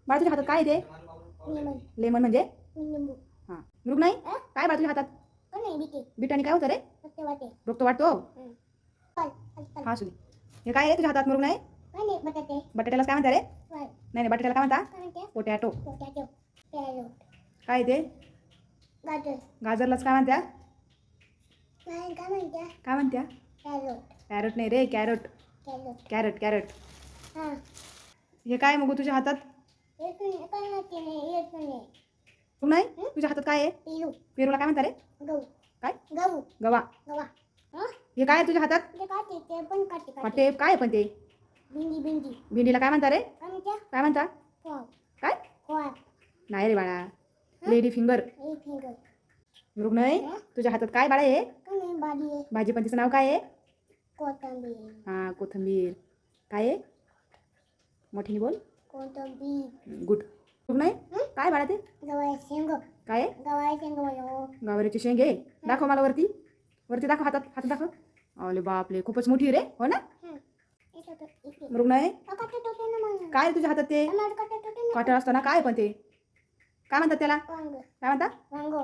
बाळा तुझ्या हातात काय आहे ते? लेमन. लेमन म्हणजे? लिंबू. हां. मृग नाही काय बाळा तुझ्या हातात? नाही बिटे. बिटाने काय होतं रे? फक्त वाटे. रोग तो वाटतो. फल. फल. हा असू दे. हे काय आहे तुझ्या हातात मृग नाही? आणि बटाटे. बटाट्याला काय म्हणता रे? फल. नाही नाही बटाट्याला काय म्हणता? काय म्हणते? पोटॅटो. पोटॅटो. कॅरट. काय आहे ते? गाजर. गाजरलाच काय म्हणत्या? काय म्हणते? काय म्हणत्या? कॅरट. कॅरट नाही रे कॅरट. कॅरट. Carrot carrot. हां. हे काय मग तुझ्या हातात? एक काय म्हणते नाही एक नाही. मृग नाही तुझ्या हातात काय आहे? पेरू. पेरूला काय म्हणता रे? गहू. काय? गहू. गवा. गवा. हां. हे काय आहे तुझ्या हातात? ते काटे ते पण काटे काटे. वाटे काय आहे पण ते? भेंडी भेंडी. भेंडीला काय म्हणता रे? काय म्हणते? काय म्हणता? फळ. काय? फळ. नाही रे बाळा लेडी फिंगर. एक फिंगर. मृग नाही तुझ्या हातात काय बाळा आहे? काय नाही बाडी आहे. भाजी पण तिचं नाव काय आहे? कोथिंबीर. हां कोथिंबीर. काय आहे? मोठीने बोल. कोथिंबीर. गुड. मृग नाही काय बाळा ते? गव्हाचे शेंग. काय आहे? गव्हाचे शेंग म्हणू. गवारीची शेंग आहे. दाखव मला वरती. वरती दाखव हातात हातात दाखव. अरे बापले खूपच मोठी आहे रे हो ना? मृग नाही काटे टोटे ना मग. काय आहे तुझ्या हातात ते? काटे टोटे ना. काटा असताना काय आहे पण ते? काय म्हणतात त्याला? वांग. काय म्हणतात? वांग.